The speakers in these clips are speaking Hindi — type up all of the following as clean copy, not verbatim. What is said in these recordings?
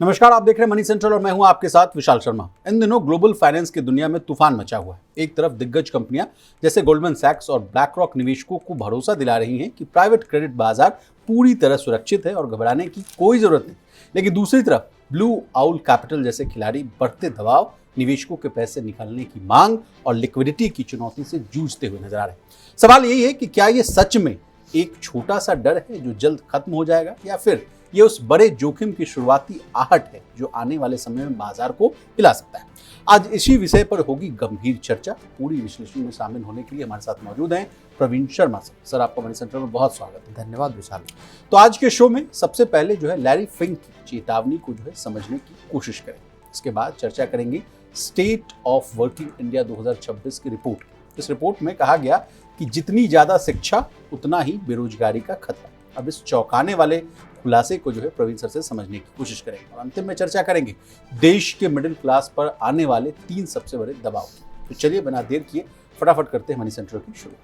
नमस्कार, आप देख रहे हैं मनी सेंट्रल और मैं हूं आपके साथ विशाल शर्मा। इन दिनों ग्लोबल फाइनेंस की दुनिया में तूफान मचा हुआ है। एक तरफ दिग्गज कंपनियां जैसे गोल्डमैन सैक्स और ब्लैक रॉक निवेशकों को भरोसा दिला रही हैं कि प्राइवेट क्रेडिट बाजार पूरी तरह सुरक्षित है और घबराने की कोई जरूरत नहीं, लेकिन दूसरी तरफ ब्लू आउल कैपिटल जैसे खिलाड़ी बढ़ते दबाव, निवेशकों के पैसे निकालने की मांग और लिक्विडिटी की चुनौती से जूझते हुए नजर आ रहे हैं। सवाल यही है कि क्या ये सच में एक छोटा सा डर है जो जल्द खत्म हो जाएगा, या फिर ये उस बड़े जोखिम की शुरुआती आहट है जो आने वाले समय में बाजार को हिला सकता है। आज इसी विषय पर होगी गंभीर चर्चा। पूरी विश्लेषण में शामिल होने के लिए हमारे साथ मौजूद हैं प्रवीण शर्मा सर। आपका मनी सेंटर में बहुत स्वागत है। धन्यवाद विशाल। तो आज के शो में सबसे पहले जो है लैरी फिंक की चेतावनी को जो है समझने की कोशिश करेंगे। इसके बाद चर्चा करेंगे स्टेट ऑफ वर्किंग इंडिया 2026 की रिपोर्ट। इस रिपोर्ट में कहा गया कि जितनी ज्यादा शिक्षा उतना ही बेरोजगारी का खतरा। अब इस चौंकाने वाले खुलासे को जो है प्रवीण सर से समझने की कोशिश करेंगे और अंतिम में चर्चा करेंगे देश के मिडिल क्लास पर आने वाले 3 सबसे बड़े दबाव। तो चलिए बिना देर किए फटाफट करते हैं मनी सेंट्रल की शुरू।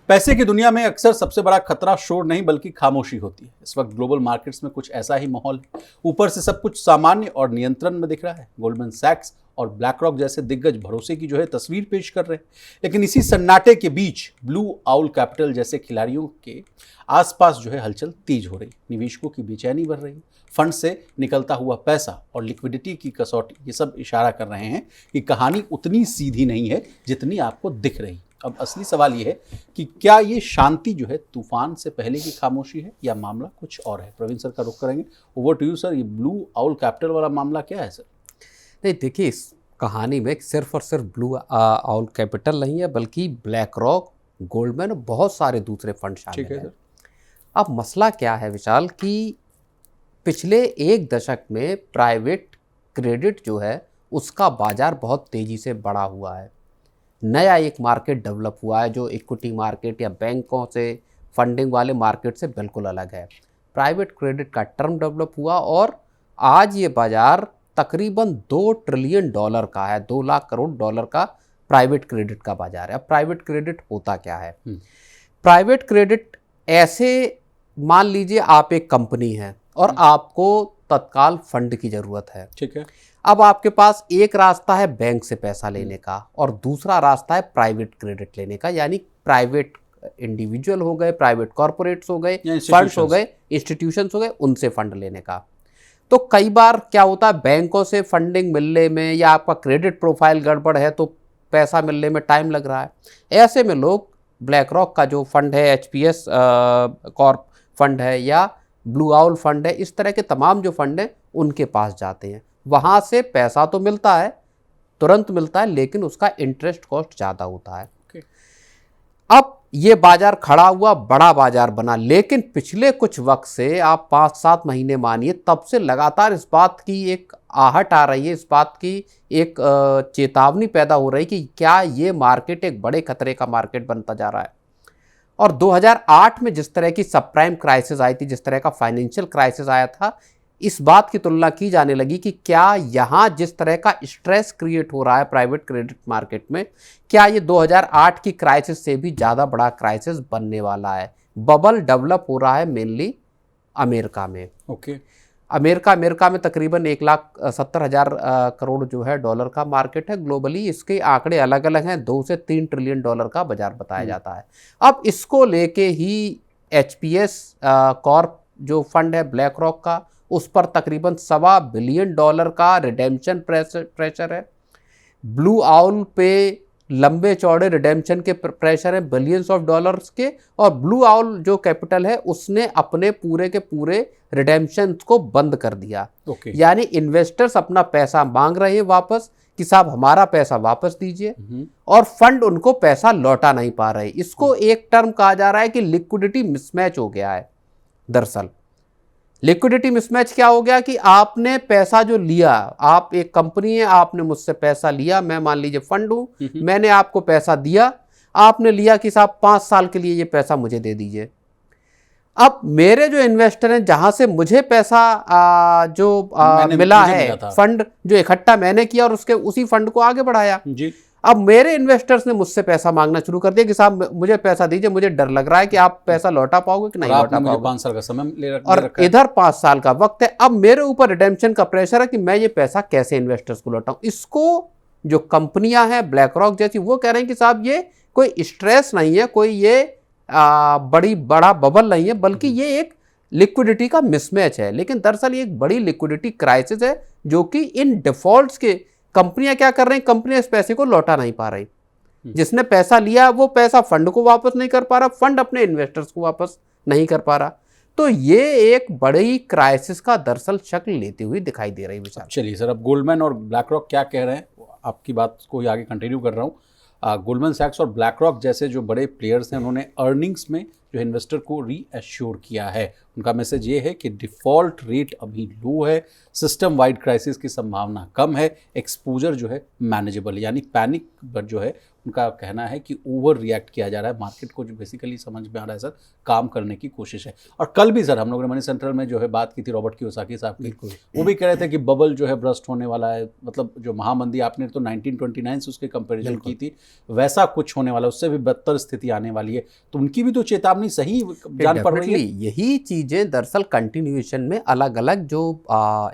पैसे की दुनिया में अक्सर सबसे बड़ा खतरा शोर नहीं बल्कि खामोशी होती है। इस वक्त ग्लोबल मार्केट्स में कुछ ऐसा ही माहौल है। ऊपर से सब कुछ सामान्य और नियंत्रण में दिख रहा है। गोल्डमैन सैक्स और ब्लैक रॉक जैसे दिग्गज भरोसे की जो है तस्वीर पेश कर रहे हैं, लेकिन इसी सन्नाटे के बीच ब्लू आउल कैपिटल जैसे खिलाड़ियों के आसपास जो है हलचल तेज हो रही, निवेशकों की बेचैनी बढ़ रही, फंड से निकलता हुआ पैसा और लिक्विडिटी की कसौटी, ये सब इशारा कर रहे हैं कि कहानी उतनी सीधी नहीं है जितनी आपको दिख रही। अब असली सवाल ये है कि क्या ये शांति जो है तूफान से पहले की खामोशी है या मामला कुछ और है। प्रवीण सर का रुख करेंगे। Over to you sir. ये ब्लू आउल कैपिटल वाला मामला क्या है सर? नहीं, देखिए, इस कहानी में सिर्फ और सिर्फ ब्लू आउल कैपिटल नहीं है बल्कि ब्लैक रॉक, गोल्डमैन और बहुत सारे दूसरे फंड शामिल हैं। अब मसला क्या है विशाल कि पिछले 1 दशक में प्राइवेट क्रेडिट जो है उसका बाजार बहुत तेज़ी से बढ़ा हुआ है। नया एक मार्केट डेवलप हुआ है जो इक्विटी मार्केट या बैंकों से फंडिंग वाले मार्केट से बिल्कुल अलग है। प्राइवेट क्रेडिट का टर्म डेवलप हुआ और आज ये बाजार तकरीबन $2 ट्रिलियन का है। 2 लाख करोड़ डॉलर का प्राइवेट क्रेडिट का बाजार है। अब प्राइवेट क्रेडिट होता क्या है? प्राइवेट क्रेडिट ऐसे, मान लीजिए आप एक कंपनी है और आपको तत्काल फंड की ज़रूरत है। ठीक है। अब आपके पास एक रास्ता है बैंक से पैसा लेने का और दूसरा रास्ता है प्राइवेट क्रेडिट लेने का, यानी प्राइवेट इंडिविजुअल हो गए, प्राइवेट कॉरपोरेट्स हो गए, फंड्स हो गए, इंस्टीट्यूशंस हो गए, उनसे फंड लेने का। तो कई बार क्या होता है, बैंकों से फंडिंग मिलने में या आपका क्रेडिट प्रोफाइल गड़बड़ है तो पैसा मिलने में टाइम लग रहा है। ऐसे में लोग ब्लैक रॉक का जो फंड है, HPS कॉर्प फंड है या ब्लू आउल फंड है, इस तरह के तमाम जो फंड हैं उनके पास जाते हैं। वहाँ से पैसा तो मिलता है, तुरंत मिलता है, लेकिन उसका इंटरेस्ट कॉस्ट ज़्यादा होता है। अब ये बाजार खड़ा हुआ, बड़ा बाजार बना, लेकिन पिछले कुछ वक्त से आप 5-7 महीने मानिए, तब से लगातार इस बात की एक आहट आ रही है, इस बात की एक चेतावनी पैदा हो रही कि क्या ये मार्केट एक बड़े खतरे का मार्केट बनता जा रहा है। और 2008 में जिस तरह की सब प्राइम क्राइसिस आई थी, जिस तरह का फाइनेंशियल क्राइसिस आया था, इस बात की तुलना की जाने लगी कि क्या यहाँ जिस तरह का स्ट्रेस क्रिएट हो रहा है प्राइवेट क्रेडिट मार्केट में, क्या ये 2008 की क्राइसिस से भी ज़्यादा बड़ा क्राइसिस बनने वाला है। बबल डेवलप हो रहा है मेनली अमेरिका में। अमेरिका में तकरीबन 1,70,000 करोड़ जो है डॉलर का मार्केट है ग्लोबली। इसके आंकड़े अलग अलग हैं, $2 से $3 ट्रिलियन का बाजार बताया जाता है। अब इसको लेके ही HPS कॉर्प जो फंड है ब्लैक रॉक का, उस पर तकरीबन $1.25 बिलियन का रिडेम्पशन प्रेशर है। ब्लू आउल पे लंबे चौड़े रिडेम्पशन के प्रेशर है बिलियंस ऑफ डॉलर्स के, और ब्लू आउल जो कैपिटल है उसने अपने पूरे के पूरे रिडेम्पशन को बंद कर दिया। यानी इन्वेस्टर्स अपना पैसा मांग रहे हैं वापस कि साहब हमारा पैसा वापस दीजिए, और फंड उनको पैसा लौटा नहीं पा रहे। इसको एक टर्म कहा जा रहा है कि लिक्विडिटी मिसमैच हो गया है। दरअसल लिक्विडिटी मिसमैच क्या हो गया कि आपने पैसा जो लिया, आप एक कंपनी है, आपने मुझसे पैसा लिया, मैं मान लीजिए फंड हूं, मैंने आपको पैसा दिया, आपने लिया कि साहब 5 साल के लिए ये पैसा मुझे दे दीजिए। अब मेरे जो इन्वेस्टर हैं, जहां से मुझे पैसा मिला है, फंड जो इकट्ठा मैंने किया और उसी फंड को आगे बढ़ाया जी। अब मेरे इन्वेस्टर्स ने मुझसे पैसा मांगना शुरू कर दिया कि साहब मुझे पैसा दीजिए, मुझे डर लग रहा है कि आप पैसा लौटा पाओगे कि नहीं लौटा पाओगे। 5 साल का समय ले और रखा है। इधर 5 साल का वक्त है। अब मेरे ऊपर रिडेम्पशन का प्रेशर है कि मैं ये पैसा कैसे इन्वेस्टर्स को लौटाऊं। इसको जो कंपनियां हैं ब्लैक रॉक जैसी, वो कह रहे हैं कि साहब ये कोई स्ट्रेस नहीं है, कोई ये बड़ा बबल नहीं है, बल्कि ये एक लिक्विडिटी का मिसमैच है। लेकिन दरअसल ये एक बड़ी लिक्विडिटी क्राइसिस है, जो कि इन डिफॉल्ट्स के कंपनियां क्या कर रही हैं, कंपनियां इस पैसे को लौटा नहीं पा रही। जिसने पैसा लिया वो पैसा फंड को वापस नहीं कर पा रहा, फंड अपने इन्वेस्टर्स को वापस नहीं कर पा रहा। तो ये एक बड़ी क्राइसिस का दरअसल शक्ल लेती हुई दिखाई दे रही विशाल। चलिए सर, अब गोल्डमैन और ब्लैक रॉक क्या कह रहे हैं, आपकी बात को आगे कंटिन्यू कर रहा हूँ। गोल्डमैन सैक्स और ब्लैक रॉक जैसे जो बड़े प्लेयर्स हैं, उन्होंने अर्निंग्स में जो इन्वेस्टर को रीअश्योर किया है। उनका मैसेज ये है कि डिफ़ॉल्ट रेट अभी लो है, सिस्टम वाइड क्राइसिस की संभावना कम है, एक्सपोजर जो है मैनेजेबल, यानी पैनिक पर जो है उनका कहना है कि ओवर रिएक्ट किया जा रहा है। मार्केट को जो बेसिकली समझ में आ रहा है सर, काम करने की कोशिश है। और कल भी सर हम लोगों ने मनी सेंट्रल में जो है बात की थी रॉबर्ट कियोसाकी साहब की, वो भी कह रहे थे कि बबल जो है ब्रस्ट होने वाला है। मतलब जो महामंदी आपने तो 1929 से उसके कंपेरिजन की थी, वैसा कुछ होने वाला है, उससे भी बदतर स्थिति आने वाली है। तो उनकी भी तो चेतावनी सही जान पड़ रही है। यही चीजें दरअसल कंटिन्यूएशन में अलग अलग जो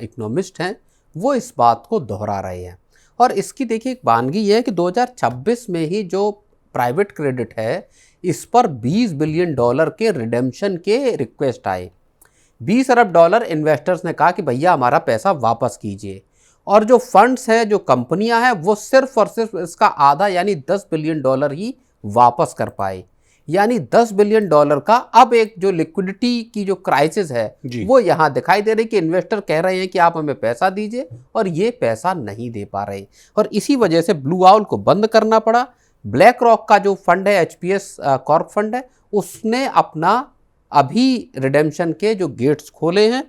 इकोनॉमिस्ट हैं वो इस बात को दोहरा रहे हैं। और इसकी देखिए एक वानगी है कि 2026 में ही जो प्राइवेट क्रेडिट है, इस पर $20 बिलियन के रिडेम्पशन के रिक्वेस्ट आए। $20 अरब इन्वेस्टर्स ने कहा कि भैया हमारा पैसा वापस कीजिए। और जो फंड्स हैं, जो कंपनियां हैं, वो सिर्फ और सिर्फ इसका आधा यानी $10 बिलियन ही वापस कर पाए। यानी $10 बिलियन का अब एक जो लिक्विडिटी की जो क्राइसिस है वो यहाँ दिखाई दे रही कि इन्वेस्टर कह रहे हैं कि आप हमें पैसा दीजिए, और ये पैसा नहीं दे पा रहे। और इसी वजह से ब्लू आउल को बंद करना पड़ा। ब्लैक रॉक का जो फंड है, HPS कॉर्प फंड है, उसने अपना अभी रिडेम्पशन के जो गेट्स खोले हैं,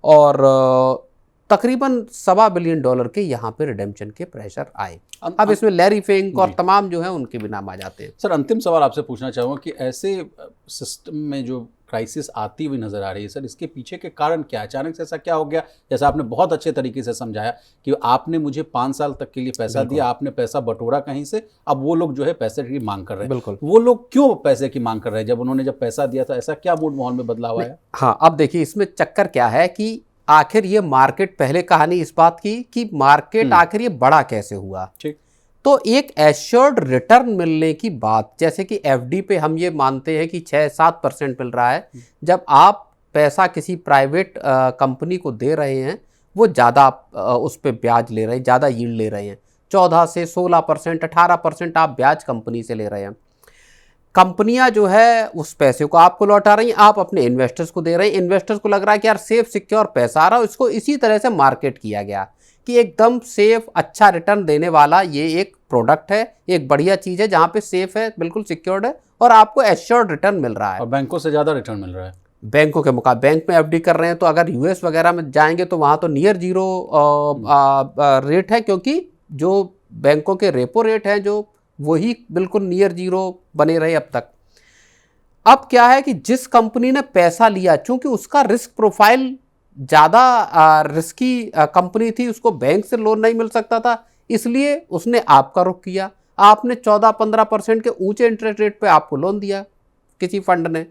और तकरीबन $1.25 बिलियन के यहाँ पे रिडेम्पशन के प्रेशर आए। अब इसमें लैरी फिंक और तमाम जो है उनके भी नाम आ जाते हैं। सर अंतिम सवाल आपसे पूछना चाहूँगा कि ऐसे सिस्टम में जो क्राइसिस आती हुई नज़र आ रही है सर, इसके पीछे के कारण क्या, अचानक से ऐसा क्या हो गया? जैसा आपने बहुत अच्छे तरीके से समझाया कि आपने मुझे 5 साल तक के लिए पैसा दिया, आपने पैसा बटोरा कहीं से, अब वो लोग जो है पैसे की मांग कर रहे हैं। बिल्कुल, वो लोग क्यों पैसे की मांग कर रहे हैं? जब उन्होंने पैसा दिया था, ऐसा क्या मूड माहौल में बदलाव आया? हाँ, अब देखिए इसमें चक्कर क्या है कि आखिर ये मार्केट, पहले कहानी इस बात की कि मार्केट आखिर ये बड़ा कैसे हुआ। ठीक, तो एक एश्योर्ड रिटर्न मिलने की बात, जैसे कि एफडी पे हम ये मानते हैं कि 6-7% मिल रहा है। जब आप पैसा किसी प्राइवेट कंपनी को दे रहे हैं, वो ज़्यादा उस पर ब्याज ले रहे हैं, ज़्यादा यील्ड ले रहे हैं। 14 से 16%, 18% आप ब्याज कंपनी से ले रहे हैं। कंपनियां जो है उस पैसे को आपको लौटा रही हैं, आप अपने इन्वेस्टर्स को दे रहे हैं। इन्वेस्टर्स को लग रहा है कि यार सेफ सिक्योर पैसा आ रहा है। इसको इसी तरह से मार्केट किया गया कि एकदम सेफ, अच्छा रिटर्न देने वाला ये एक प्रोडक्ट है, एक बढ़िया चीज़ है जहाँ पे सेफ है, बिल्कुल सिक्योर्ड है, और आपको एश्योर्ड रिटर्न मिल रहा है। और बैंकों से ज़्यादा रिटर्न मिल रहा है। बैंकों के मुकाबले बैंक में एफडी कर रहे हैं, तो अगर यूएस वगैरह में जाएंगे तो वहाँ तो नियर जीरो रेट है, क्योंकि जो बैंकों के रेपो रेट हैं जो वही बिल्कुल नियर जीरो बने रहे अब तक। अब क्या है कि जिस कंपनी ने पैसा लिया, चूंकि उसका रिस्क प्रोफाइल ज़्यादा रिस्की कंपनी थी, उसको बैंक से लोन नहीं मिल सकता था, इसलिए उसने आपका रुख किया। आपने 14-15% के ऊंचे इंटरेस्ट रेट पे आपको लोन दिया किसी फंड ने,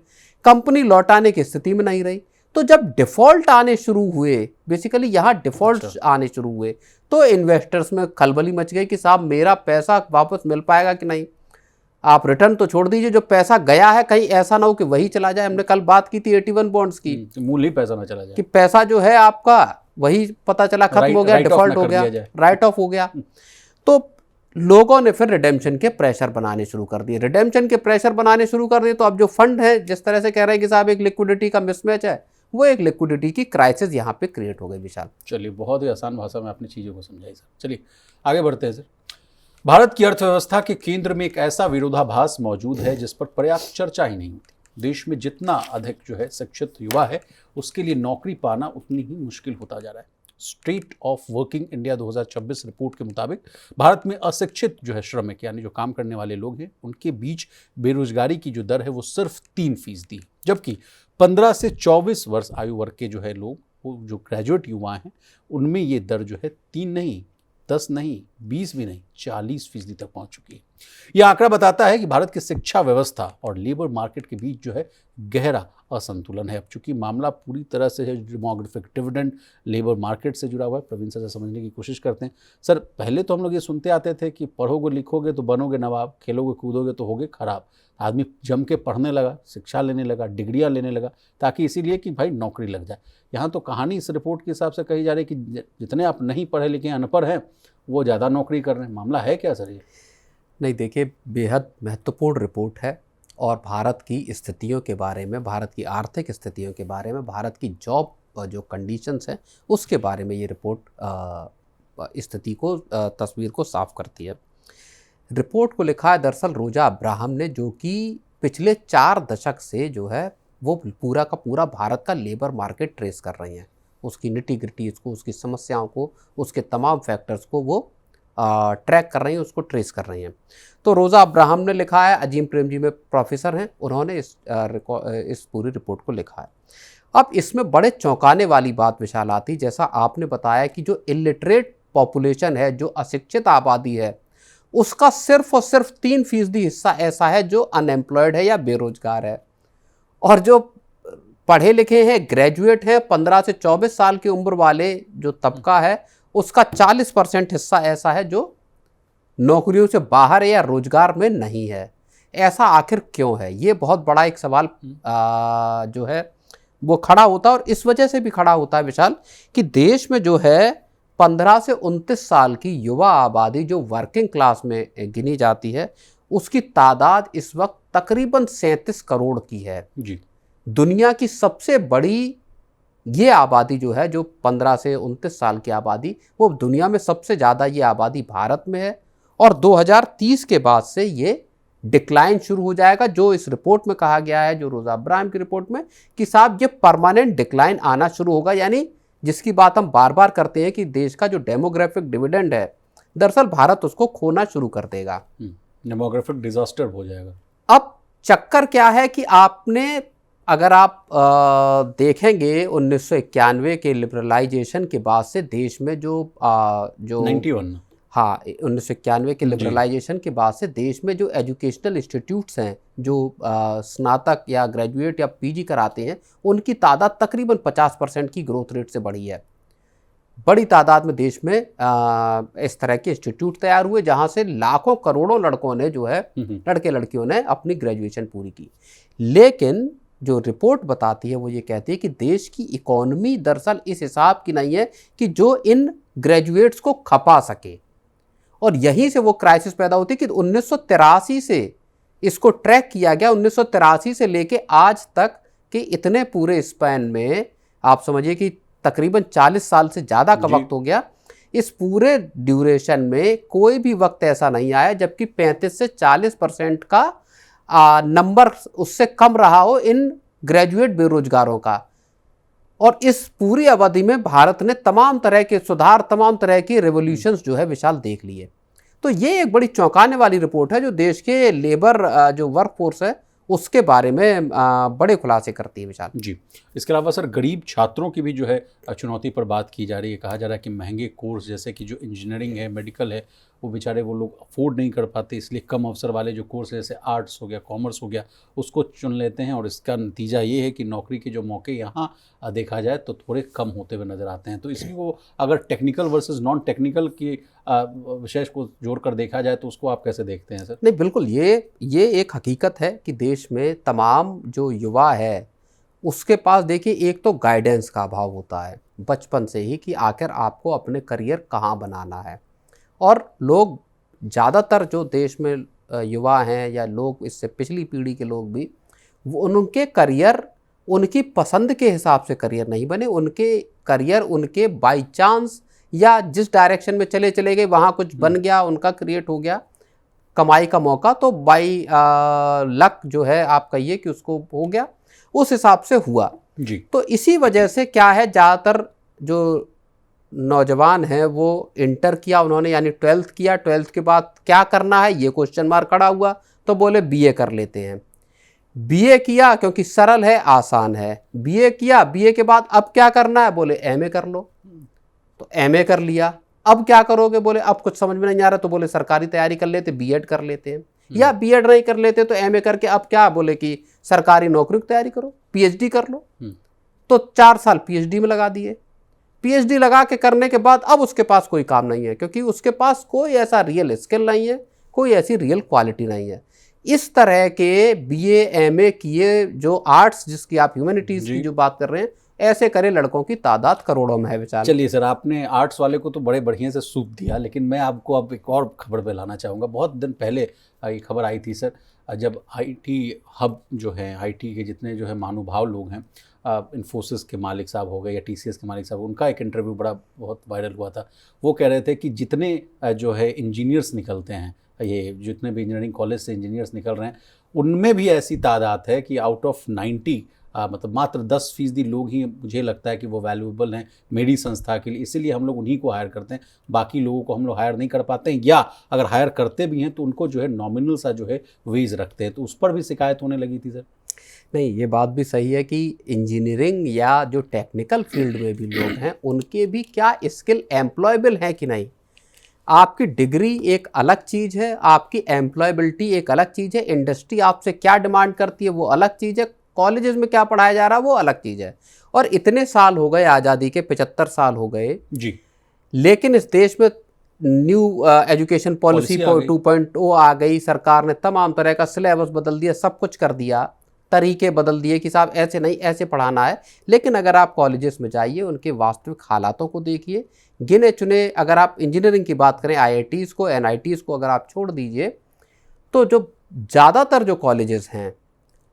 कंपनी लौटाने की स्थिति में नहीं रही। तो जब डिफ़ॉल्ट आने शुरू हुए, बेसिकली यहाँ डिफ़ॉल्ट आने शुरू हुए, तो इन्वेस्टर्स में खलबली मच गई कि साहब मेरा पैसा वापस मिल पाएगा कि नहीं। आप रिटर्न तो छोड़ दीजिए, जो पैसा गया है कहीं ऐसा ना हो कि वही चला जाए। हमने कल बात की थी 81 बॉन्ड्स की, मूल ही पैसा ना चला जाए, कि पैसा जो है आपका वही पता चला खत्म हो गया, डिफ़ॉल्ट हो गया, राइट ऑफ हो गया। तो लोगों ने फिर रिडेम्पशन के प्रेशर बनाने शुरू कर दिए। रिडेम्पशन के प्रेशर बनाने शुरू कर दिए, तो अब जो फंड है, जिस तरह से कह रहे हैं कि साहब एक लिक्विडिटी का मिसमैच है, वो एक लिक्विडिटी की क्राइसिस यहाँ पे क्रिएट हो गई विशाल। चलिए, बहुत ही आसान भाषा में आपने चीज़ों को समझाई सर। चलिए आगे बढ़ते हैं सर। भारत की अर्थव्यवस्था के केंद्र में एक ऐसा विरोधाभास मौजूद है जिस पर पर्याप्त चर्चा ही नहीं होती। देश में जितना अधिक जो है शिक्षित युवा है, उसके लिए नौकरी पाना उतनी ही मुश्किल होता जा रहा है। State of working India 2026 report के मुताबिक भारत में अशिक्षित जो है श्रमिक, यानी जो काम करने वाले लोग हैं, उनके बीच बेरोजगारी की जो दर है वो सिर्फ 3% है, जबकि 15 से 24 वर्ष आयु वर्ग के जो है लोग, वो जो ग्रेजुएट युवा हैं, उनमें ये दर जो है 3 नहीं 10 नहीं, 20 भी नहीं, 40% तक पहुंच चुकी है। यह आंकड़ा बताता है कि भारत की शिक्षा व्यवस्था और लेबर मार्केट के बीच जो है गहरा असंतुलन है। अब चूंकि मामला पूरी तरह से डेमोग्राफिक डिविडेंड लेबर मार्केट से जुड़ा हुआ है, प्रवीण सर से समझने की कोशिश करते हैं। सर, पहले तो हम लोग ये सुनते आते थे कि पढ़ोगे लिखोगे तो बनोगे नवाब, खेलोगे कूदोगे तो होगे खराब। आदमी जम के पढ़ने लगा, शिक्षा लेने लगा, डिग्रियां लेने लगा, ताकि इसीलिए कि भाई नौकरी लग जाए। यहाँ तो कहानी इस रिपोर्ट के हिसाब से कही जा रही है कि जितने आप नहीं पढ़े लिखे अनपढ़ हैं वो ज़्यादा नौकरी कर रहे हैं। मामला है क्या सर ये? नहीं, देखिए, बेहद महत्वपूर्ण रिपोर्ट है और भारत की स्थितियों के बारे में, भारत की आर्थिक स्थितियों के बारे में, भारत की जॉब जो कंडीशंस हैं उसके बारे में ये रिपोर्ट स्थिति को, तस्वीर को साफ करती है। रिपोर्ट को लिखा है दरअसल रोजा अब्राहम ने, जो कि पिछले 4 दशक से जो है वो पूरा का पूरा भारत का लेबर मार्केट ट्रेस कर रही हैं, उसकी निटी ग्रिटीज़ को, उसकी समस्याओं को, उसके तमाम फैक्टर्स को वो ट्रैक कर रही हैं, उसको ट्रेस कर रही हैं। तो रोज़ा अब्राहम ने लिखा है, अजीम प्रेमजी में प्रोफेसर हैं, उन्होंने इस पूरी रिपोर्ट को लिखा है। अब इसमें बड़े चौंकाने वाली बात विशाल आती, जैसा आपने बताया कि जो इलिटरेट पॉपुलेशन है, जो अशिक्षित आबादी है, उसका सिर्फ और सिर्फ 3% हिस्सा ऐसा है जो अनएम्प्लॉयड है या बेरोजगार है, और जो पढ़े लिखे हैं, ग्रेजुएट हैं, 15 से 24 साल की उम्र वाले जो तबका है, उसका 40% हिस्सा ऐसा है जो नौकरियों से बाहर है या रोजगार में नहीं है। ऐसा आखिर क्यों है? ये बहुत बड़ा एक सवाल जो है वो खड़ा होता है, और इस वजह से भी खड़ा होता है विशाल कि देश में जो है 15 से 29 साल की युवा आबादी जो वर्किंग क्लास में गिनी जाती है, उसकी तादाद इस वक्त तकरीबन 37 करोड़ की है जी। दुनिया की सबसे बड़ी ये आबादी जो है, जो 15 से 29 साल की आबादी, वो दुनिया में सबसे ज़्यादा ये आबादी भारत में है, और 2030 के बाद से ये डिक्लाइन शुरू हो जाएगा, जो इस रिपोर्ट में कहा गया है, जो रोज़ा अब्राहम की रिपोर्ट में, कि साहब ये परमानेंट डिक्लाइन आना शुरू होगा, यानी जिसकी बात हम बार बार करते हैं कि देश का जो डेमोग्राफिक डिविडेंड है, दरअसल भारत उसको खोना शुरू कर देगा, डेमोग्राफिक डिजास्टर हो जाएगा। अब चक्कर क्या है कि आपने, अगर आप देखेंगे 1991 के लिबरलाइजेशन के बाद से देश में जो 91, हाँ, 1991 के लिबरलाइजेशन के बाद से देश में जो एजुकेशनल इंस्टीट्यूट्स हैं, जो स्नातक या ग्रेजुएट या पीजी कराते हैं, उनकी तादाद तकरीबन 50% की ग्रोथ रेट से बढ़ी है। बड़ी तादाद में देश में इस तरह के इंस्टीट्यूट तैयार हुए, जहाँ से लाखों करोड़ों लड़कों ने जो है, लड़के लड़कियों ने अपनी ग्रेजुएशन पूरी की। लेकिन जो रिपोर्ट बताती है वो ये कहती है कि देश की इकोनॉमी दरअसल इस हिसाब की नहीं है कि जो इन ग्रेजुएट्स को खपा सके, और यहीं से वो क्राइसिस पैदा होती है कि 1983 से इसको ट्रैक किया गया, 1983 से लेके आज तक के इतने पूरे स्पैन में आप समझिए कि तकरीबन 40 साल से ज़्यादा का वक्त हो गया। इस पूरे ड्यूरेशन में कोई भी वक्त ऐसा नहीं आया जबकि 35 से 40% का नंबर उससे कम रहा हो इन ग्रेजुएट बेरोजगारों का। और इस पूरी अवधि में भारत ने तमाम तरह के सुधार, तमाम तरह की रेवोल्यूशंस जो है विशाल देख लिए। तो ये एक बड़ी चौंकाने वाली रिपोर्ट है जो देश के लेबर जो वर्क फोर्स है उसके बारे में बड़े खुलासे करती है विशाल जी। इसके अलावा सर, गरीब छात्रों की भी जो है चुनौती पर बात की जा रही है। कहा जा रहा है कि महंगे कोर्स जैसे कि जो इंजीनियरिंग है, मेडिकल है, वो बेचारे वो लोग अफोर्ड नहीं कर पाते, इसलिए कम अवसर वाले जो कोर्स जैसे आर्ट्स हो गया, कॉमर्स हो गया, उसको चुन लेते हैं, और इसका नतीजा ये है कि नौकरी के जो मौके यहाँ देखा जाए तो थोड़े कम होते हुए नज़र आते हैं। तो इसी को अगर टेक्निकल वर्सेस नॉन टेक्निकल की विषय को जोड़कर देखा जाए तो उसको आप कैसे देखते हैं सर? नहीं, बिल्कुल, ये एक हकीकत है कि देश में तमाम जो युवा है उसके पास, देखिए, एक तो गाइडेंस का अभाव होता है बचपन से ही कि आखिर आपको अपने करियर कहाँ बनाना है। और लोग ज़्यादातर जो देश में युवा हैं या लोग इससे पिछली पीढ़ी के लोग भी, वो उनके करियर उनकी पसंद के हिसाब से करियर नहीं बने, उनके करियर उनके बाई चांस या जिस डायरेक्शन में चले गए वहाँ कुछ बन गया, उनका क्रिएट हो गया कमाई का मौका, तो बाई लक जो है आप कहिए कि उसको हो गया, उस हिसाब से हुआ जी। तो इसी वजह से क्या है, ज़्यादातर जो नौजवान हैं वो इंटर किया उन्होंने, यानी 12th किया, 12th के बाद क्या करना है ये क्वेश्चन मार्क खड़ा हुआ, तो बोले बीए कर लेते हैं। बीए किया क्योंकि सरल है, आसान है, बीए किया, बीए के बाद अब क्या करना है, बोले एमए कर लो, तो एमए कर लिया। अब क्या करोगे, बोले अब कुछ समझ में नहीं आ रहा, तो बोले सरकारी तैयारी कर लेते, बीएड कर लेते हैं, या बीएड नहीं कर लेते तो एमए करके अब क्या बोले कि सरकारी नौकरी की तैयारी करो, पीएचडी कर लो। तो 4 साल पीएचडी में लगा दिए। पीएचडी लगा के करने के बाद अब उसके पास कोई काम नहीं है, क्योंकि उसके पास कोई ऐसा रियल स्किल नहीं है, कोई ऐसी रियल क्वालिटी नहीं है। इस तरह के बीए एमए किए जो आर्ट्स, जिसकी आप ह्यूमैनिटीज की जो बात कर रहे हैं, ऐसे करे लड़कों की तादाद करोड़ों में है बेचारे। चलिए सर, आपने आर्ट्स वाले को तो बड़े बढ़िया से सूप दिया, लेकिन मैं आपको अब एक और खबर पे लाना चाहूँगा। बहुत दिन पहले ये खबर आई थी सर, जब आईटी हब जो है, आईटी के जितने जो है महानुभाव लोग हैं, इन्फोसिस के मालिक साहब हो गए या टीसीएस के मालिक साहब, उनका एक इंटरव्यू बहुत वायरल हुआ था। वो कह रहे थे कि जितने जो है इंजीनियर्स निकलते हैं, ये जितने भी इंजीनियरिंग कॉलेज से इंजीनियर्स निकल रहे हैं, उनमें भी ऐसी तादाद है कि आउट ऑफ 90 मतलब मात्र 10% लोग ही मुझे लगता है कि वो वैल्यूएबल हैं मेरी संस्था के लिए, इसीलिए हम लोग उन्हीं को हायर करते हैं, बाकी लोगों को हम लोग हायर नहीं कर पाते हैं, या अगर हायर करते भी हैं तो उनको जो है नॉमिनल सा जो है वेज रखते हैं। तो उस पर भी शिकायत होने लगी थी सर। नहीं, ये बात भी सही है कि इंजीनियरिंग या जो टेक्निकल फील्ड में भी लोग हैं, उनके भी क्या स्किल एम्प्लॉयबल है कि नहीं। आपकी डिग्री एक अलग चीज़ है, आपकी एम्प्लॉयबिलिटी एक अलग चीज़ है, इंडस्ट्री आपसे क्या डिमांड करती है वो अलग चीज़ है, कॉलेजेस में क्या पढ़ाया जा रहा है वो अलग चीज़ है। और इतने साल हो गए आज़ादी के, 75 साल हो गए जी, लेकिन इस देश में न्यू एजुकेशन पॉलिसी 2.0 आ गई। सरकार ने तमाम तरह का सिलेबस बदल दिया, सब कुछ कर दिया, तरीके बदल दिए कि साहब ऐसे नहीं ऐसे पढ़ाना है। लेकिन अगर आप कॉलेजेस में जाइए, उनके वास्तविक हालातों को देखिए, गिने चुने, अगर आप इंजीनियरिंग की बात करें, आईआईटीज़ को, एनआईटीज़ को अगर आप छोड़ दीजिए, तो जो ज़्यादातर जो कॉलेजेस हैं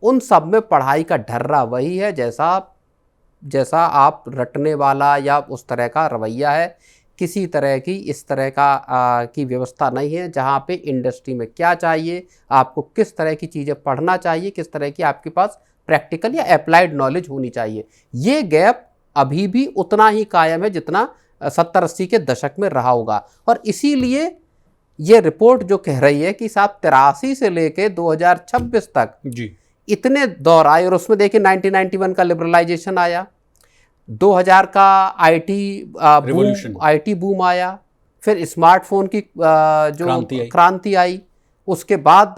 उन सब में पढ़ाई का ढर्रा वही है जैसा आप रटने वाला या उस तरह का रवैया है। किसी तरह की इस तरह का की व्यवस्था नहीं है, जहाँ पे इंडस्ट्री में क्या चाहिए, आपको किस तरह की चीज़ें पढ़ना चाहिए, किस तरह की आपके पास प्रैक्टिकल या अप्लाइड नॉलेज होनी चाहिए। ये गैप अभी भी उतना ही कायम है जितना 70-80 के दशक में रहा होगा। और इसीलिए ये रिपोर्ट जो कह रही है कि साहब 83 से लेके 2026 तक जी इतने दौर आए, और उसमें देखिए 1991 का लिबरलाइजेशन आया, 2000 का आईटी बूम आया, फिर स्मार्टफोन की जो क्रांति आई, उसके बाद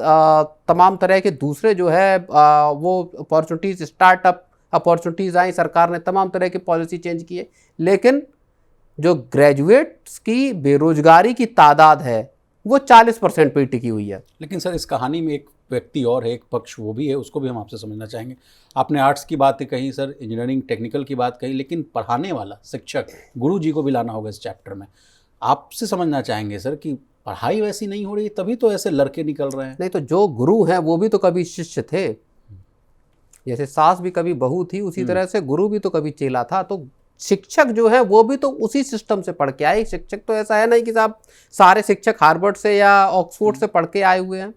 तमाम तरह के दूसरे जो है वो अपॉर्चुनिटीज़, स्टार्टअप अपॉर्चुनिटीज़ आई, सरकार ने तमाम तरह की पॉलिसी चेंज किए। लेकिन जो ग्रेजुएट्स की बेरोजगारी की तादाद है वो 40% पे टिकी हुई है। लेकिन सर, इस कहानी में एक व्यक्ति और है, एक पक्ष वो भी है, उसको भी हम आपसे समझना चाहेंगे। आपने आर्ट्स की बात कही सर, इंजीनियरिंग टेक्निकल की बात कही, लेकिन पढ़ाने वाला शिक्षक, गुरु जी को भी लाना होगा इस चैप्टर में। आपसे समझना चाहेंगे सर कि पढ़ाई वैसी नहीं हो रही, तभी तो ऐसे लड़के निकल रहे हैं। नहीं तो जो गुरु हैं वो भी तो कभी शिष्य थे, जैसे सास भी कभी बहू थी, उसी तरह से गुरु भी तो कभी चेला था। तो शिक्षक जो है वो भी तो उसी सिस्टम से पढ़ के आए। शिक्षक तो ऐसा है नहीं कि साहब सारे शिक्षक हार्वर्ड से या ऑक्सफोर्ड से पढ़ के आए हुए हैं।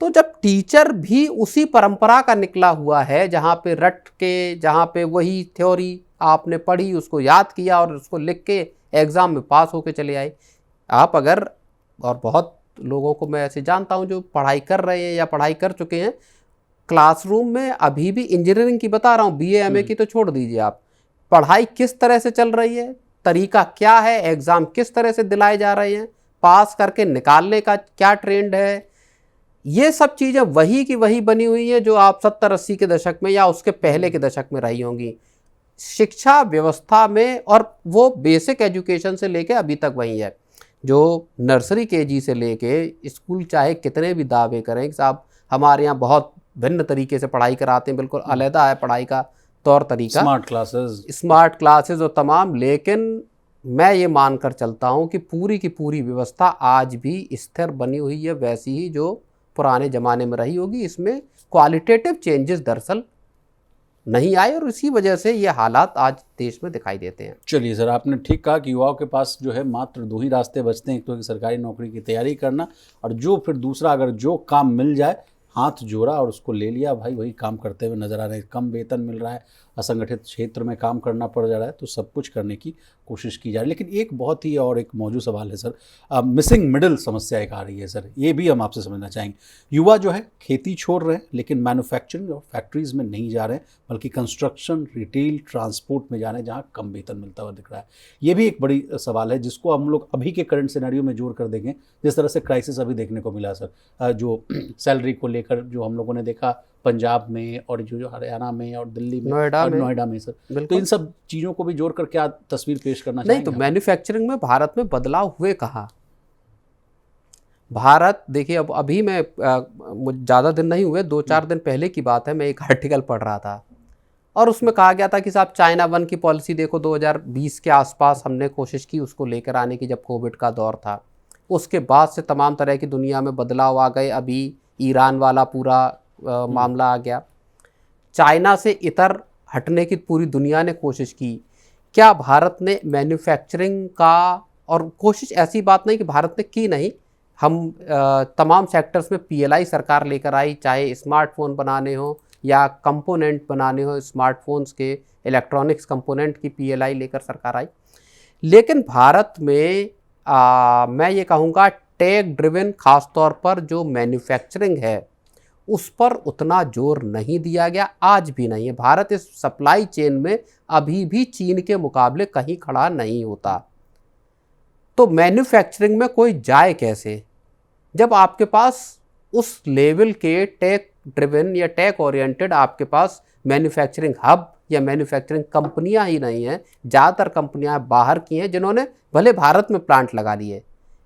तो जब टीचर भी उसी परंपरा का निकला हुआ है, जहाँ पे रट के, जहाँ पे वही थ्योरी आपने पढ़ी, उसको याद किया और उसको लिख के एग्ज़ाम में पास होके चले आए। आप अगर, और बहुत लोगों को मैं ऐसे जानता हूँ जो पढ़ाई कर रहे हैं या पढ़ाई कर चुके हैं, क्लासरूम में अभी भी इंजीनियरिंग की बता रहा हूँ, बीए एमए की तो छोड़ दीजिए आप, पढ़ाई किस तरह से चल रही है, तरीका क्या है, एग्ज़ाम किस तरह से दिलाए जा रहे हैं, पास करके निकालने का क्या ट्रेंड है, ये सब चीज़ें वही की वही बनी हुई है जो आप 70-80 के दशक में या उसके पहले के दशक में रही होंगी शिक्षा व्यवस्था में। और वो बेसिक एजुकेशन से लेके अभी तक वही है, जो नर्सरी केजी से लेके स्कूल, चाहे कितने भी दावे करें कि साहब हमारे यहाँ बहुत भिन्न तरीके से पढ़ाई कराते हैं, बिल्कुल अलहदा है पढ़ाई का तौर तरीका, स्मार्ट क्लासेस और तमाम। लेकिन मैं ये मानकर चलता हूँ कि पूरी की पूरी व्यवस्था आज भी स्थिर बनी हुई है, वैसी ही जो पुराने ज़माने में रही होगी। इसमें क्वालिटेटिव चेंजेस दरअसल नहीं आए, और इसी वजह से ये हालात आज देश में दिखाई देते हैं। चलिए सर, आपने ठीक कहा कि युवाओं के पास जो है मात्र 2 ही रास्ते बचते हैं, एक तो सरकारी नौकरी की तैयारी करना, और जो फिर दूसरा, अगर जो काम मिल जाए हाथ जोड़ा और उसको ले लिया, भाई वही काम करते हुए नजर आ रहे हैं। कम वेतन मिल रहा है, असंगठित क्षेत्र में काम करना पड़ जा रहा है, तो सब कुछ करने की कोशिश की जा रही है। लेकिन एक बहुत ही और एक मौजूद सवाल है सर, मिसिंग मिडिल समस्या एक आ रही है सर, ये भी हम आपसे समझना चाहेंगे। युवा जो है खेती छोड़ रहे हैं लेकिन मैन्युफैक्चरिंग और फैक्ट्रीज में नहीं जा रहे हैं, बल्कि कंस्ट्रक्शन, रिटेल, ट्रांसपोर्ट में जा रहे हैं जहाँ कम वेतन मिलता हुआ दिख रहा है। ये भी एक बड़ी सवाल है जिसको हम लोग अभी के करंट सिनेरियो में जोड़ कर देखें, जिस तरह से क्राइसिस अभी देखने को मिला सर, जो सैलरी को लेकर जो हम लोगों ने देखा पंजाब में और जो हरियाणा में और दिल्ली में और नोएडा में सर, तो इन सब चीज़ों को भी जोड़कर क्या तस्वीर पेश करना नहीं, चाहेंगे? तो मैन्युफैक्चरिंग में भारत में बदलाव हुए कहाँ? भारत देखिए, अब अभी मैं ज़्यादा दिन नहीं हुए, 2-4 दिन पहले की बात है, मैं एक आर्टिकल पढ़ रहा था और उसमें कहा गया था कि साहब चाइना 1 की पॉलिसी देखो, 2020 के आसपास हमने कोशिश की उसको लेकर आने की, जब कोविड का दौर था। उसके बाद से तमाम तरह की दुनिया में बदलाव आ गए। अभी ईरान वाला पूरा मामला आ गया। चाइना से इतर हटने की पूरी दुनिया ने कोशिश की। क्या भारत ने मैन्युफैक्चरिंग का, और कोशिश ऐसी बात नहीं कि भारत ने की नहीं, हम तमाम सेक्टर्स में पीएलआई सरकार लेकर आई, चाहे स्मार्टफोन बनाने हो या कंपोनेंट बनाने हो, स्मार्टफोन्स के इलेक्ट्रॉनिक्स कंपोनेंट की पीएलआई लेकर सरकार आई। लेकिन भारत में मैं ये कहूँगा टेक ड्रिवन, खासतौर पर जो मैन्युफैक्चरिंग है उस पर उतना जोर नहीं दिया गया, आज भी नहीं है। भारत इस सप्लाई चेन में अभी भी चीन के मुकाबले कहीं खड़ा नहीं होता। तो मैन्युफैक्चरिंग में कोई जाए कैसे जब आपके पास उस लेवल के टेक ड्रिवन या टेक ओरिएंटेड आपके पास मैन्युफैक्चरिंग हब या मैन्युफैक्चरिंग कंपनियां ही नहीं हैं। ज़्यादातर कंपनियां बाहर की हैं जिन्होंने भले भारत में प्लांट लगा लिए,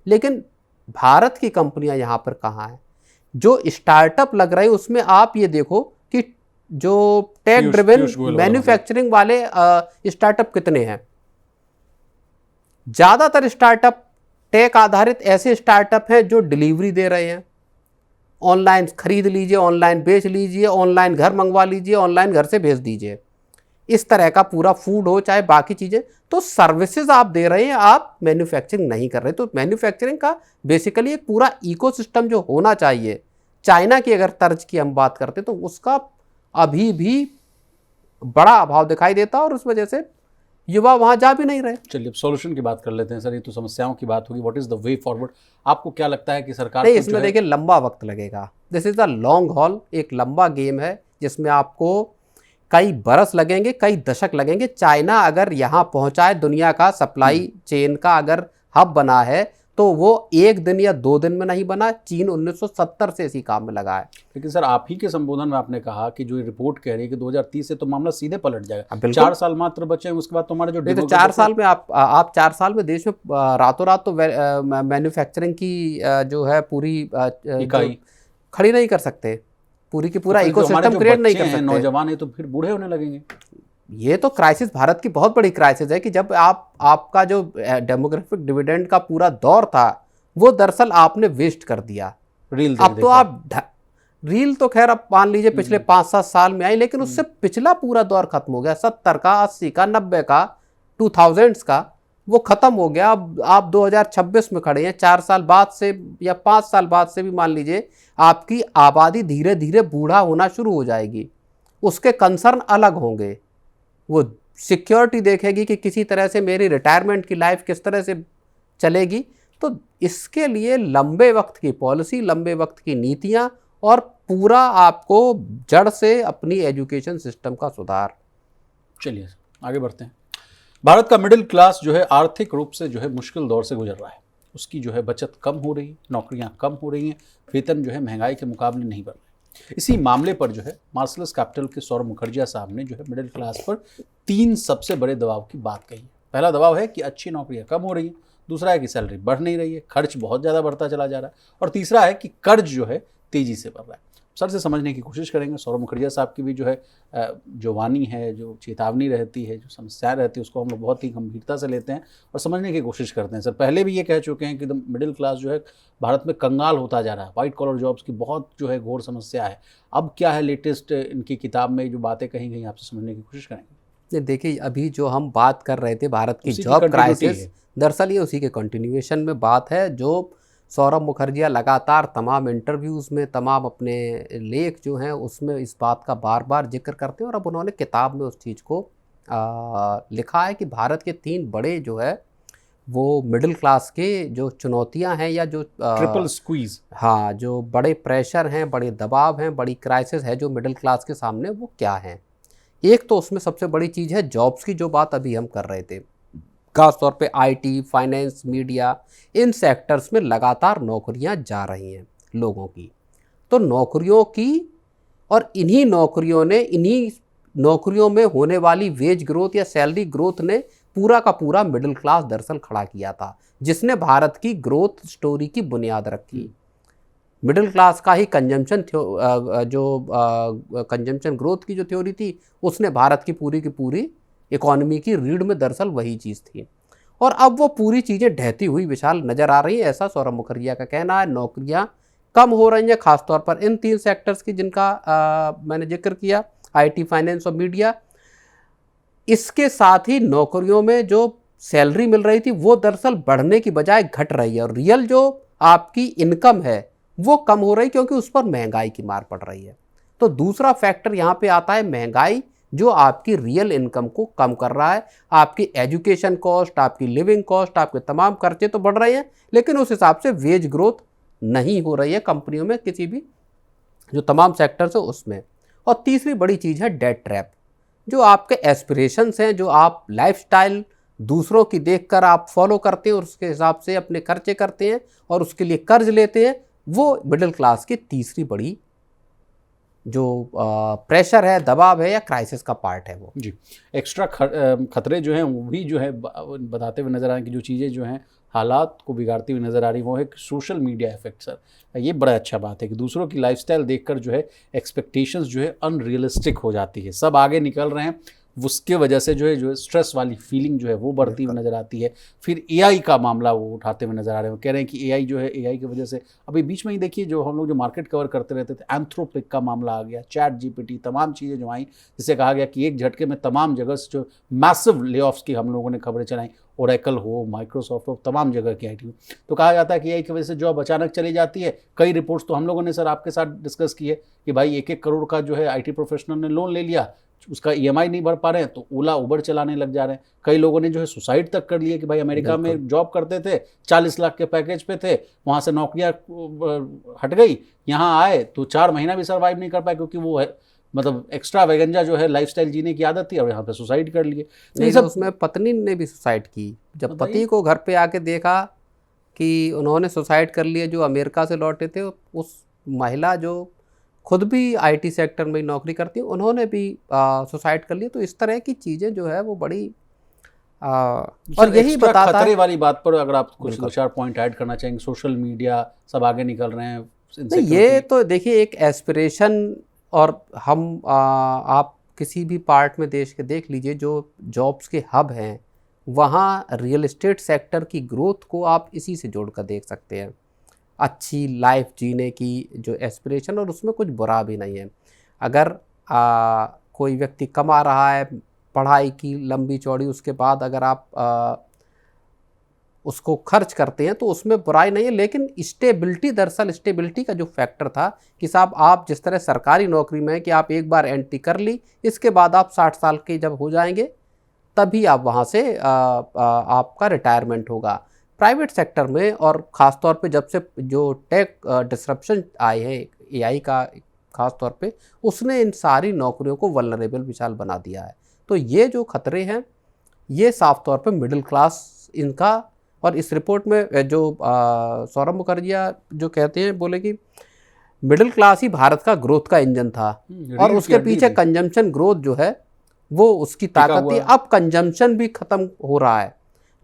लेकिन भारत की कंपनियां यहाँ पर कहाँ हैं? जो स्टार्टअप लग रहे हैं उसमें आप ये देखो कि जो टेक ड्रिवन मैन्युफैक्चरिंग वाले स्टार्टअप कितने हैं। ज़्यादातर स्टार्टअप टेक आधारित ऐसे स्टार्टअप हैं जो डिलीवरी दे रहे हैं, ऑनलाइन खरीद लीजिए, ऑनलाइन बेच लीजिए, ऑनलाइन घर मंगवा लीजिए, ऑनलाइन घर से भेज दीजिए, इस तरह का पूरा फूड हो चाहे बाकी चीज़ें। तो सर्विसेज आप दे रहे हैं, आप मैन्युफैक्चरिंग नहीं कर रहे। तो मैन्युफैक्चरिंग का बेसिकली एक पूरा इकोसिस्टम जो होना चाहिए, चाइना की अगर तर्ज की हम बात करते तो उसका अभी भी बड़ा अभाव दिखाई देता और उस वजह से युवा वहाँ जा भी नहीं रहे। चलिए अब सॉल्यूशन की बात कर लेते हैं सर, ये तो समस्याओं की बात होगी। What is the way forward? आपको क्या लगता है कि सरकार नहीं, इसमें देखिए लंबा वक्त लगेगा। This is the long haul, एक लंबा गेम है जिसमें आपको कई बरस लगेंगे, कई दशक लगेंगे। चाइना अगर यहाँ पहुँचाए, दुनिया का सप्लाई चेन का अगर हब बना है, तो वो 1 दिन या 2 दिन में नहीं बना। चीन 1970 से इसी काम में लगा है। लेकिन सर आप ही के संबोधन में आपने कहा कि जो रिपोर्ट कह रही है कि 2030 से तो मामला सीधे पलट जाएगा। 4 साल मात्र बचे हैं, उसके बाद तो हमारे जो 4 साल में आप 4 साल में देश में रातों रात तो मैन्युफैक्चरिंग की जो है पूरी इकाई खड़ी नहीं कर सकते, पूरी की पूरा इकोसिस्टम क्रिएट नहीं कर सकते। नौजवान है तो फिर बूढ़े होने लगेंगे। ये तो क्राइसिस भारत की बहुत बड़ी क्राइसिस है कि जब आपका जो डेमोग्राफिक डिविडेंड का पूरा दौर था वो दरअसल आपने वेस्ट कर दिया। रील अब तो आप रील तो खैर अब मान लीजिए पिछले 5-7 साल में आई, लेकिन उससे पिछला पूरा दौर खत्म हो गया। 70 का, 80 का, 90 का, 2000s का वो खत्म हो गया। अब आप 2026 में खड़े हैं। 4 साल बाद से या 5 साल बाद से भी मान लीजिए आपकी आबादी धीरे धीरे बूढ़ा होना शुरू हो जाएगी। उसके कंसर्न अलग होंगे। वो सिक्योरिटी देखेगी कि किसी तरह से मेरी रिटायरमेंट की लाइफ किस तरह से चलेगी। तो इसके लिए लंबे वक्त की पॉलिसी, लंबे वक्त की नीतियां और पूरा आपको जड़ से अपनी एजुकेशन सिस्टम का सुधार। चलिए आगे बढ़ते हैं। भारत का मिडिल क्लास जो है आर्थिक रूप से जो है मुश्किल दौर से गुजर रहा है। उसकी जो है बचत कम हो रही है, नौकरियां कम हो रही हैं, वेतन जो है महंगाई के मुकाबले नहीं बढ़ रहे। इसी मामले पर जो है मार्सलस कैपिटल के सौरभ मुखर्जिया साहब ने जो है मिडिल क्लास पर 3 सबसे बड़े दबाव की बात कही है। पहला दबाव है कि अच्छी नौकरियां कम हो रही हैं, दूसरा है कि सैलरी बढ़ नहीं रही है, खर्च बहुत ज़्यादा बढ़ता चला जा रहा है, और तीसरा है कि कर्ज जो है तेज़ी से बढ़ रहा है। सर से समझने की कोशिश करेंगे। सौरभ मुखर्जिया साहब की भी जो है जो वाणी है, जो चेतावनी रहती है, जो समस्याएं रहती है, उसको हम लोग बहुत ही गंभीरता से लेते हैं और समझने की कोशिश करते हैं। सर पहले भी ये कह चुके हैं कि मिडिल क्लास जो है भारत में कंगाल होता जा रहा है, वाइट कॉलर जॉब्स की बहुत जो है घोर समस्या है। अब क्या है लेटेस्ट इनकी किताब में जो बातें कही गई, आपसे समझने की कोशिश करेंगे। देखिए अभी जो हम बात कर रहे थे भारत की जॉब क्राइसिस, दरअसल ये उसी के कंटिन्यूएशन में बात है। जो सौरभ मुखर्जिया लगातार तमाम इंटरव्यूज़ में, तमाम अपने लेख जो हैं उसमें इस बात का बार बार जिक्र करते हैं और अब उन्होंने किताब में उस चीज़ को लिखा है कि भारत के 3 बड़े जो है वो मिडिल क्लास के जो चुनौतियां हैं या जो ट्रिपल स्क्वीज, हाँ, जो बड़े प्रेशर हैं, बड़े दबाव हैं, बड़ी क्राइसिस है जो मिडिल क्लास के सामने, वो क्या हैं। एक तो उसमें सबसे बड़ी चीज़ है जॉब्स की, जो बात अभी हम कर रहे थे। खास तौर पे IT, finance, media, in sectors में लगातार नौकरियां जा रही हैं लोगों की। तो नौकरियों की और इन्हीं नौकरियों में होने वाली वेज ग्रोथ या सैलरी ग्रोथ ने पूरा का पूरा मिडिल क्लास दरअसल खड़ा किया था, जिसने भारत की ग्रोथ स्टोरी की बुनियाद रखी। मिडिल क्लास का ही कंजम्पशन कंजम्पशन ग्रोथ की जो थ्योरी थी, उसने भारत की पूरी इकोनॉमी की रीढ़ में दरअसल वही चीज़ थी। और अब वो पूरी चीज़ें ढहती हुई विशाल नज़र आ रही है, ऐसा सौरभ मुखर्जिया का कहना है। नौकरियां कम हो रही हैं, खासतौर पर इन 3 सेक्टर्स की जिनका मैंने जिक्र किया, आईटी, फाइनेंस और मीडिया। इसके साथ ही नौकरियों में जो सैलरी मिल रही थी वो दरअसल बढ़ने की बजाय घट रही है, और रियल जो आपकी इनकम है वो कम हो रही, क्योंकि उस पर महंगाई की मार पड़ रही है। तो दूसरा फैक्टर यहाँ पे आता है महंगाई, जो आपकी रियल इनकम को कम कर रहा है। आपकी एजुकेशन कॉस्ट, आपकी लिविंग कॉस्ट, आपके तमाम खर्चे तो बढ़ रहे हैं, लेकिन उस हिसाब से वेज ग्रोथ नहीं हो रही है कंपनियों में, किसी भी जो तमाम सेक्टर्स है उसमें। और तीसरी बड़ी चीज़ है डेट ट्रैप। जो आपके एस्पिरेशंस हैं, जो आप लाइफस्टाइल दूसरों की देखकर आप फॉलो करते हैं और उसके हिसाब से अपने खर्चे करते हैं और उसके लिए कर्ज लेते हैं, वो मिडिल क्लास की तीसरी बड़ी जो प्रेशर है, दबाव है या क्राइसिस का पार्ट है वो। जी, एक्स्ट्रा खतरे जो हैं वो भी जो है बताते हुए नजर आ रहे हैं कि जो चीज़ें जो हैं हालात को बिगाड़ती हुई नज़र आ रही, वो है सोशल मीडिया इफेक्ट। सर, ये बड़ा अच्छा बात है कि दूसरों की लाइफस्टाइल देखकर जो है एक्सपेक्टेशंस जो है अनरियलिस्टिक हो जाती है। सब आगे निकल रहे हैं, उसके वजह से जो है स्ट्रेस वाली फीलिंग जो है वो बढ़ती हुई नज़र आती है। फिर एआई का मामला वो उठाते हुए नज़र आ रहे हैं, कह रहे हैं कि एआई जो है, एआई की वजह से अभी बीच में ही देखिए जो हम लोग जो मार्केट कवर करते रहते थे, एंथ्रोपिक का मामला आ गया, चैट जीपीटी, तमाम चीज़ें जो आई, जिससे कहा गया कि एक झटके में तमाम जगह से जो मैसिव ले ऑफ्स की हम लोगों ने खबरें चलाई, ओरेकल हो, माइक्रोसॉफ्ट हो, तमाम जगह की आईटी। तो कहा जाता है कि एआई की वजह से जॉब अचानक चली जाती है। कई रिपोर्ट्स तो हम लोगों ने सर आपके साथ डिस्कस की है कि भाई 1-1 करोड़ का जो है आईटी प्रोफेशनल ने लोन ले लिया, उसका ईएमआई नहीं भर पा रहे हैं तो ओला उबर चलाने लग जा रहे हैं। कई लोगों ने जो है सुसाइड तक कर लिए कि भाई अमेरिका में जॉब करते थे, 40 लाख के पैकेज पे थे, वहाँ से नौकरियाँ हट गई, यहाँ आए तो 4 महीना भी सर्वाइव नहीं कर पाए, क्योंकि वो है मतलब एक्स्ट्रा वेगंजा जो है लाइफस्टाइल जीने की आदत थी, और यहाँ पे सुसाइड कर लिए। नहीं, सब उसमें पत्नी ने भी सुसाइड की। जब पति को घर पे आके देखा कि उन्होंने सुसाइड कर लिए, जो अमेरिका से लौटे थे, उस महिला जो खुद भी आईटी सेक्टर में नौकरी करती है, उन्होंने भी सुसाइड कर लिया। तो इस तरह की चीज़ें जो है वो बड़ी और यही बताता खतरे वाली बात पर अगर आप कुछ 2-4 पॉइंट ऐड करना चाहेंगे। सोशल मीडिया सब आगे निकल रहे हैं, नहीं, ये तो देखिए एक एस्पिरेशन, और हम आप किसी भी पार्ट में देश के देख लीजिए जो जॉब्स के हब हैं, वहाँ रियल एस्टेट सेक्टर की ग्रोथ को आप इसी से जोड़कर देख सकते हैं। अच्छी लाइफ जीने की जो एस्पिरेशन, और उसमें कुछ बुरा भी नहीं है। अगर कोई व्यक्ति कमा रहा है, पढ़ाई की लंबी चौड़ी, उसके बाद अगर आप उसको खर्च करते हैं तो उसमें बुराई नहीं है। लेकिन स्टेबिलिटी, दरअसल स्टेबिलिटी का जो फैक्टर था कि साहब आप जिस तरह सरकारी नौकरी में है कि आप एक बार एंट्री कर ली, इसके बाद आप 60 साल के जब हो जाएंगे तभी आप वहाँ से आपका रिटायरमेंट होगा। प्राइवेट सेक्टर में, और ख़ास तौर पे जब से जो टेक डिसरप्शन आए हैं एआई का ख़ास तौर पे, उसने इन सारी नौकरियों को वल्नरेबल विशाल बना दिया है। तो ये जो खतरे हैं ये साफ तौर पे मिडिल क्लास इनका, और इस रिपोर्ट में जो सौरभ मुखर्जिया जो कहते हैं, बोले कि मिडिल क्लास ही भारत का ग्रोथ का इंजन था, और उसके पीछे कंजम्पशन ग्रोथ जो है वो उसकी ताकत थी। अब कंजम्पशन भी ख़त्म हो रहा है,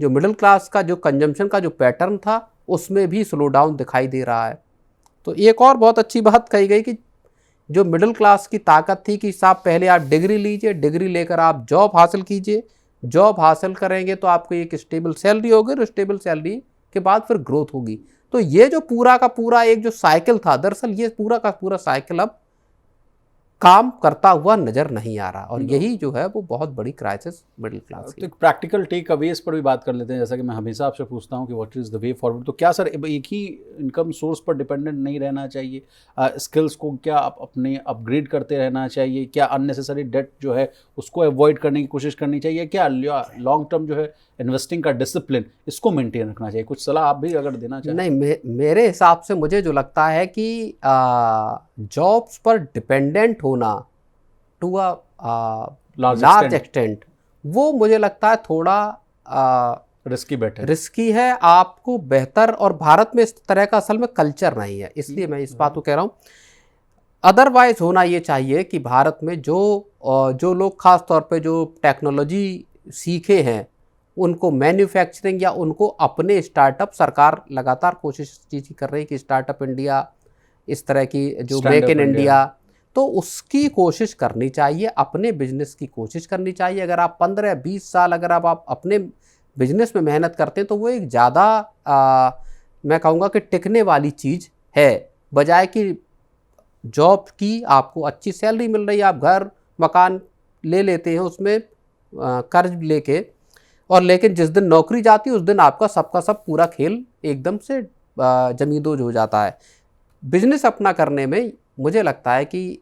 जो मिडिल क्लास का जो कंजम्पशन का जो पैटर्न था उसमें भी स्लो डाउन दिखाई दे रहा है। तो एक और बहुत अच्छी बात कही गई कि जो मिडिल क्लास की ताकत थी कि साहब पहले आप डिग्री लीजिए, डिग्री लेकर आप जॉब हासिल कीजिए, जॉब हासिल करेंगे तो आपको एक स्टेबल सैलरी होगी, और स्टेबल सैलरी के बाद फिर ग्रोथ होगी। तो ये जो पूरा का पूरा एक जो साइकिल था, दरअसल ये पूरा का पूरा साइकिल अब काम करता हुआ नजर नहीं आ रहा, और यही जो है वो बहुत बड़ी क्राइसिस मिडिल क्लास की। तो एक प्रैक्टिकल टेक अवेज पर भी बात कर लेते हैं, जैसा कि मैं हमेशा आपसे पूछता हूँ कि what is the way forward. तो क्या सर एक ही इनकम सोर्स पर डिपेंडेंट नहीं रहना चाहिए? स्किल्स को क्या अपने अपग्रेड करते रहना चाहिए? क्या अननेसेसरी डेट जो है उसको अवॉइड करने की कोशिश करनी चाहिए? क्या लॉन्ग टर्म जो है इन्वेस्टिंग का डिसिप्लिन इसको मेंटेन रखना चाहिए? कुछ सलाह आप भी अगर देना चाहें। नहीं, मेरे हिसाब से मुझे जो लगता है कि जॉब्स पर डिपेंडेंट होना टू अ लार्ज एक्सटेंट, वो मुझे लगता है थोड़ा रिस्की है। आपको बेहतर, और भारत में इस तरह का असल में कल्चर नहीं है, इसलिए मैं इस बात को कह रहा हूँ। अदरवाइज होना ये चाहिए कि भारत में जो लोग खास तौर पे जो टेक्नोलॉजी सीखे हैं, उनको मैन्युफैक्चरिंग या उनको अपने स्टार्टअप, सरकार लगातार कोशिश चीज़ कर रही है कि स्टार्टअप इंडिया, इस तरह की जो मेक इन इंडिया, तो उसकी कोशिश करनी चाहिए, अपने बिजनेस की कोशिश करनी चाहिए। अगर आप 15-20 साल अगर आप अपने बिजनेस में मेहनत करते हैं तो वो एक ज़्यादा मैं कहूँगा कि टिकने वाली चीज़ है, बजाय कि जॉब की आपको अच्छी सैलरी मिल रही है, आप घर मकान ले लेते हैं उसमें कर्ज लेके, और लेकिन जिस दिन नौकरी जाती है उस दिन आपका सबका सब पूरा खेल एकदम से जमींदोज हो जाता है। बिजनेस अपना करने में मुझे लगता है कि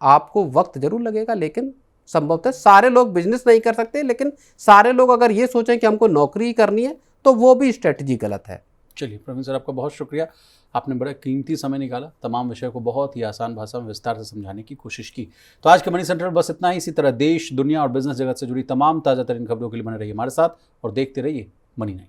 आपको वक्त जरूर लगेगा, लेकिन संभवतः सारे लोग बिजनेस नहीं कर सकते, लेकिन सारे लोग अगर ये सोचें कि हमको नौकरी करनी है तो वो भी स्ट्रेटजी गलत है। चलिए प्रवीण सर, आपका बहुत शुक्रिया, आपने बड़ा कीमती समय निकाला, तमाम विषय को बहुत ही आसान भाषा में विस्तार से समझाने की कोशिश की। तो आज के मनी सेंटर बस इतना ही। इसी तरह देश, दुनिया और बिजनेस जगत से जुड़ी तमाम ताज़ा तरीन खबरों के लिए बने रहिए हमारे साथ और देखते रहिए मनी नाइन।